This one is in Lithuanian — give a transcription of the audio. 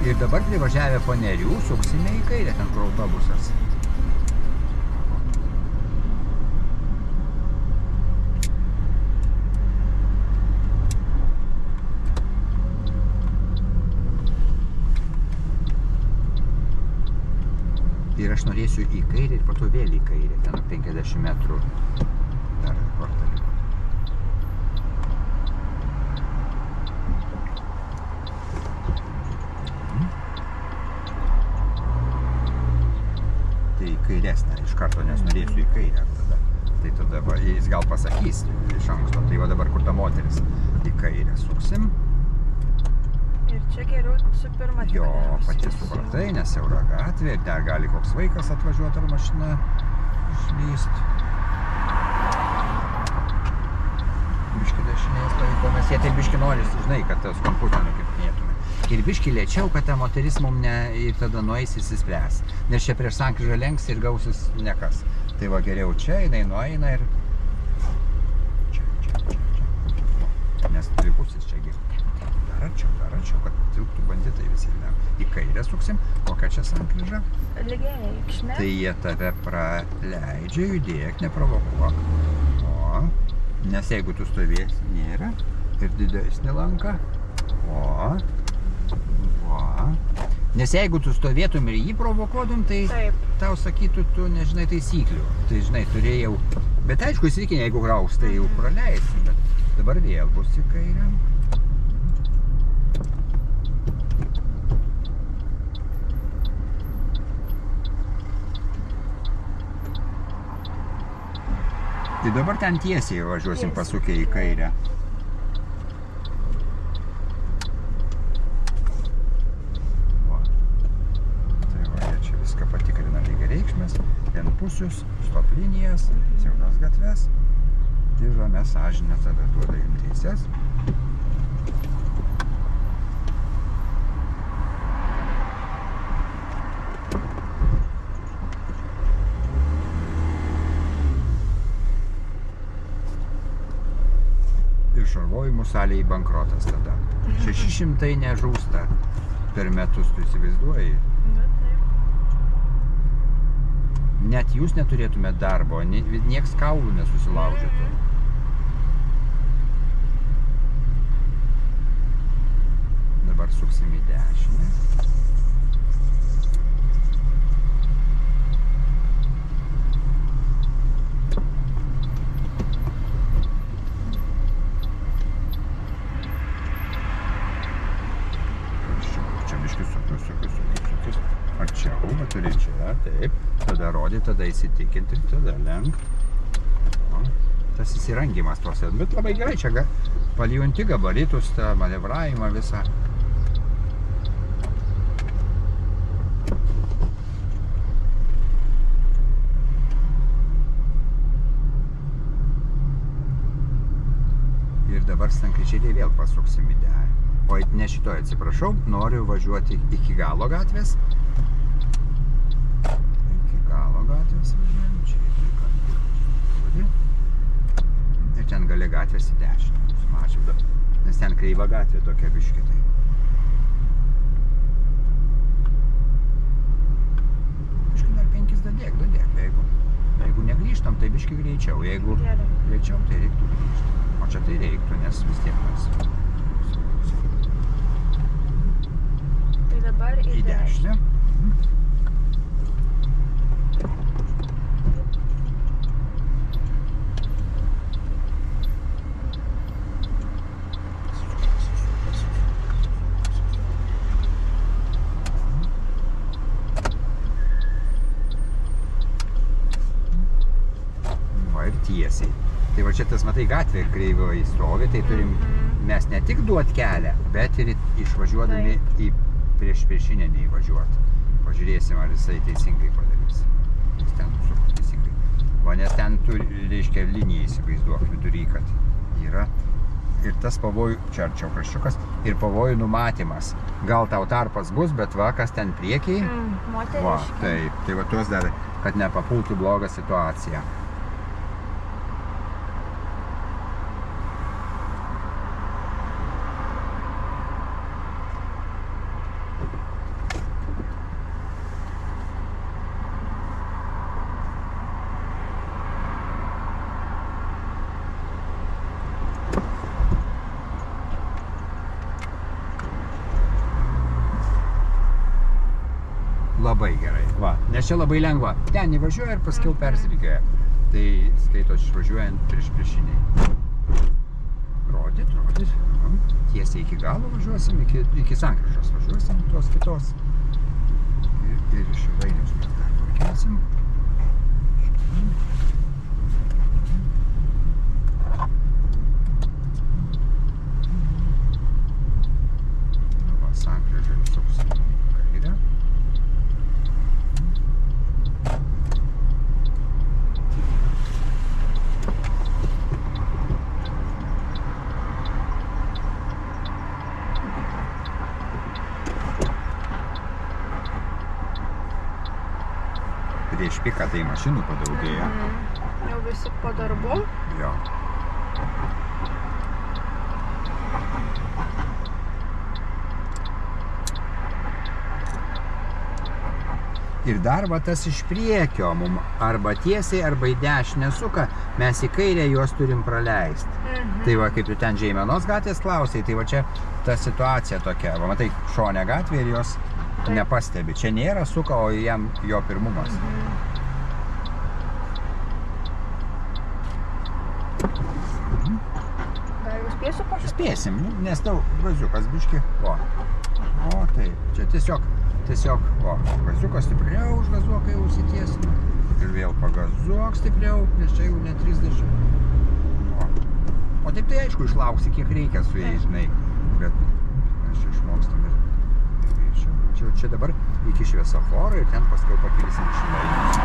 Ir dabar privažiavę po Nerių, suksime į kairę, ten kur autobusas. Ir aš norėsiu į kairę ir po to vėl į kairę, ten 50 metrų dar kvartaliuką. Tai į kairesnę iš karto, nes norėsiu į kairę tada. Tai tada va, jis gal pasakys iš anksto, tai va dabar kur ta moteris į kairę suksim. Ir čia geriau su pirma. Jo, pati supratai, nes siaura gatvė, ir dar gali koks vaikas atvažiuoti ar mašina išlyst. Biški dešinės laikomės, jie tai biški nori, žinai, kad tas kamputę nukirpinėtume. Ir biški lėčiau, kad ta moteris mum ne, ir tada nueis įsispręs. Nes čia prieš sankryžą lenks ir gausis nekas. Tai va geriau čia, jinai nueina ir... Čia. Nes dvipusis čia girti. Dar arčiau, kad tilptų banditai visi. Į kairę suksim, kokią čia sankryžą? Lygiai reikšmė. Tai jie tave praleidžia, judėk, neprovokuok. O, nes jeigu tu stovėsi nėra ir didesnį lanką, o, nes jeigu tu stovėtum ir jį provokuotum, tai Taip. Tau sakytų, tu nežinai taisyklių. Tai žinai, turėjau, bet aišku, įsitikinę, jeigu graus, tai jau praleisi, bet dabar vėl bus į kairę. Tai dabar ten tiesiai važiuosim pasukę į kairę. Va. Tai va, jie čia viską patikrina lygiareikšmes, vienpusius, stop linijas, siauras gatves. Ir ramia sąžinė tada duoda jums teises. Šarvojimų salėje bankrotas tada. 600 nežūsta per metus, tu įsivaizduoji? Na, taip. Net jūs neturėtumėt darbo, nieks kaulų nesusilaužytų. Dabar suksim į dešinę. Arčiau, va turi čia, taip. Tada rodė, tada įsitikinti, tada lenk. O, tas įsirangimas tos, bet labai gerai čia palijunti gabaritus, tą manevravimą visą. Ir dabar sankryžėlė vėl pasuksim į dešinę. O ne šitoj, atsiprašau, noriu važiuoti iki galo gatvės. Iki galo gatvės važiuojam, čia į kampą. Ir ten gali gatvės į dešinę. Mačiau, nes ten kreiva gatvė tokia biški. Tai. Biški dar 5 dadėk. Jeigu negrįžtam, tai biški greičiau. Jeigu greičiau, tai reiktų grįžti. O čia tai reiktų, nes vis tiek mes... Dabar į dešinę. Va ir tiesiai. Tai va čia tas, matai, gatvė kreivioji stovi, tai turim mes ne tik duot kelią, bet ir išvažiuodami į priešinę neįvažiuoti. Pažiūrėsim, ar jisai teisingai padarys. Jis ten suko teisingai. O nes ten tu, reiškia, liniją įsivaizduok vidury, kad yra. Ir tas pavojų, čia arčiau kraščiukas, ir pavojų numatymas. Gal tau tarpas bus, bet va, kas ten priekiai. Moteriškai. Va, taip. Tai va tuos dar, kad nepapultų blogą situaciją. labai gerai. Va, nes čia labai lengva. Ten įvažiuoja ir paskiau persirygioja. Tai skaitos išvažiuojant priešiniai. Rodyt. Tiesiai iki galo važiuosim, iki sankryžos važiuosim, tos kitos. Ir iš Vainiaus mes dar pakelsim. Va, sankryžą suksim kairę. Prieš piką tai mašinų padaugėjo. Jau visi po darbu. Jo. Ir dar va tas iš priekio mum arba tiesiai, arba į dešinę suka, mes į kairę juos turim praleisti. Tai va, kaip tu ten Žeimenos gatvės klausai, tai va čia ta situacija tokia. Va, matai, šonė gatvė ir jos nepastebi. Čia nėra suka, o jam jo pirmumas. Gal jau spėsiu pašaukti? Spėsim, nes tau gaziukas biški. O, taip. Čia tiesiog, gaziukas stipriau užgazuok, kai užsitiesime. Ir vėl pagazuok stipriau, nes čia jau ne 30. O taip tai aišku, išlauksi kiek reikia su jais, žinai. Bet mes čia išmokstam ir čia dabar iki šviesoforo ir ten paskiau pakilsim iš Vainiaus.